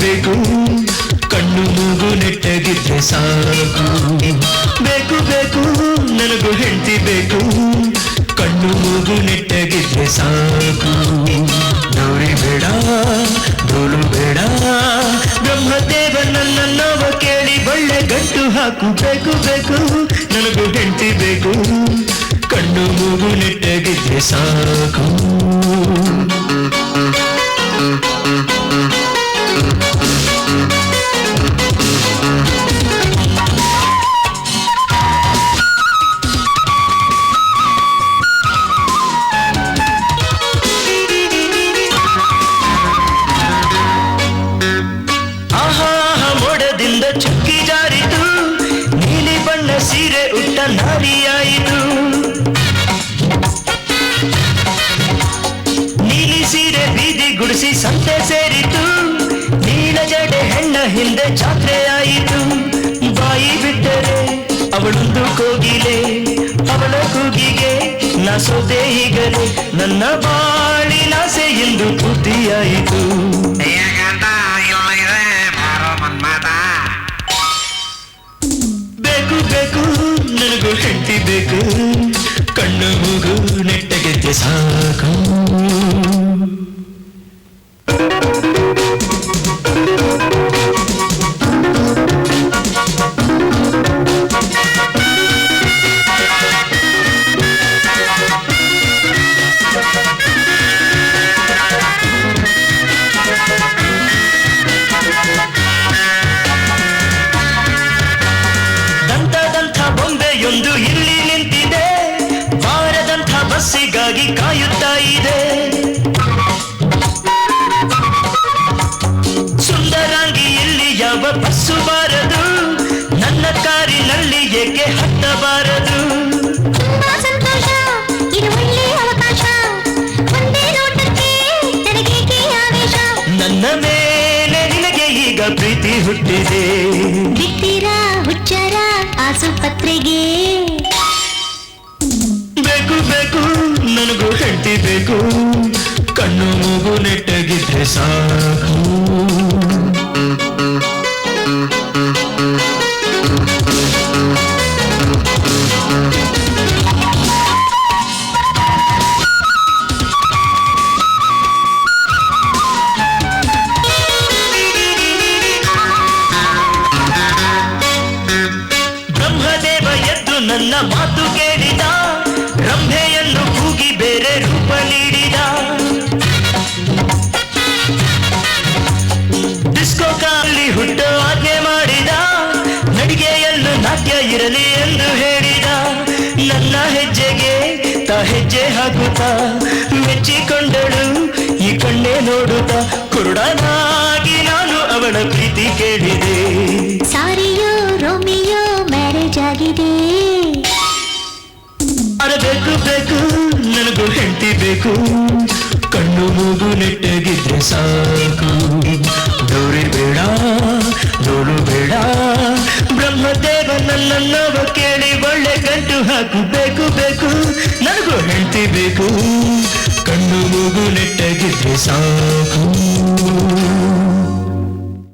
ಬೇಕು ಕಣ್ಣು ಮೂಗು ನೆಟ್ಟಗಿದ್ರೆ ಸಾಕು ಬೇಕು ಬೇಕು ನನಗೂ ಹೆಂಡತಿ ಬೇಕು ಕಣ್ಣು ಮೂಗು ನೆಟ್ಟಗಿದ್ರೆ ಸಾಕು ಗೌರಿ ಬೇಡ ಡೋಲು ಬೇಡ ಬ್ರಹ್ಮದೇವ ನನ್ನವ ಕೇಳಿ ಒಳ್ಳೆ ಗಂಟು ಹಾಕು ಬೇಕು ಬೇಕು ನನಗೂ ಹೆಂಡತಿ ಬೇಕು ಕಣ್ಣು ಮೂಗು ನೆಟ್ಟಗಿದ್ರೆ ಸಾಕು ಚುಕ್ಕಿ ಜಾರಿತು ನೀಲಿ ಬಣ್ಣ ಸೀರೆ ಉಟ್ಟ ನಾರಿಯಾಯಿತು ನೀಲಿ ಸೀರೆ ಬೀದಿ ಗುಡಿಸಿ ಸಂತೆ ಸೇರಿತು ನೀಲ ಜಡೆ ಹೆಣ್ಣ ಹಿಂದೆ ಜಾತ್ರೆಯಾಯಿತು ಬಾಯಿ ಬಿಟ್ಟರೆ ಅವಳೊಂದು ಕೋಗಿಲೆ ಅವಳ ಕೂಗಿಗೆ ನಾ ಸೋತೆ ಹೀಗಲೇ ನನ್ನ ಬಾಳಿನಾಸೆ ಎಂದು ಪೂರ್ತಿಯಾಯಿತು ಬೇಕು ನನಗೂ ಹೆಂಡತಿ ಬೇಕು ಕಣ್ಣು ಮೂಗು ನೆಟ್ಟಗೆದ್ದೆ ಸಾಕು ಬೊಂಬೆಯೊಂದು ಇಲ್ಲಿ ನಿಂತಿದೆ ಬಾರದಂಥ ಬಸ್ಸಿಗಾಗಿ ಕಾಯುತ್ತಾ ಇದೆ ಸುಂದರಾಂಗಿ ಇಲ್ಲಿ ಯಾವ ಬಸ್ಸು ಬಾರದು ನನ್ನ ಕಾರಿನಲ್ಲಿ ಏಕೆ ಹತ್ತಬಾರದು ತುಂಬಾ ಸಂತೋಷ ಇದು ಒಳ್ಳೆ ಅವಕಾಶ ಒಂದೇ ನೋಟಕ್ಕೆ ನನಗೇಕೆ ಆವೇಶ ನನ್ನ ಮೇಲೆ ನಿನಗೆ ಈಗ ಪ್ರೀತಿ ಹುಟ್ಟಿದೆ ಬಿಟ್ಟಿರಾ ಹುಚ್ಚರ ಆಸುಪತ್ರೆಗೆ ಬೇಕು ಬೇಕು ನನಗೂ ಹೆಂಡತಿ ಬೇಕು ಕಣ್ಣು ಮೂಗು ನೆಟ್ಟಗಿದ್ರೆ ಸಾಕು ನನ್ನ ಮಾತು ಕೇಳಿದ ರಂಭೆಯನ್ನು ಕೂಗಿ ಬೇರೆ ರೂಪ ನೀಡಿದ ಡಿಸ್ಕೋ ಕಾಲಿ ಹುಟ್ಟು ಆಜ್ಞೆ ಮಾಡಿದ ನಡಿಗೆಯಲ್ಲೂ ನಾಟ್ಯ ಇರಲಿ ಎಂದು ಹೇಳಿದ ನನ್ನ ಹೆಜ್ಜೆಗೆ ತಾ ಹೆಜ್ಜೆ ಹಾಕುತ್ತಾ ಮೆಚ್ಚಿಕೊಂಡಳು ಈ ಕಣ್ಣೆ ನೋಡುತ್ತಾ ಕುರುಡನಾಗಿ ನಾನು ಅವಳ ಪ್ರೀತಿ ಕೇಳಿದೆ ಸಾರಿಯೋ ರೋಮಿಯೋ ಮ್ಯಾರೇಜ್ ಆಗಿದೆ ಬೇಕು ಬೇಕು ನನಗೂ ಹೆಂಡತಿ ಬೇಕು ಕಣ್ಣು ಮೂಗು ನೆಟ್ಟಗಿದ್ರೆ ಸಾಕು ಗೌರಿ ಬೇಡ ಡೋಲು ಬೇಡ ಬ್ರಹ್ಮದೇವ ನನ್ನವ ಕೇಳಿ ಒಳ್ಳೆ ಗಂಟು ಹಾಕು ಬೇಕು ಬೇಕು ನನಗೂ ಹೆಂಡತಿ ಬೇಕು ಕಣ್ಣು ಮೂಗು ನೆಟ್ಟಗಿದ್ರೆ ಸಾಕು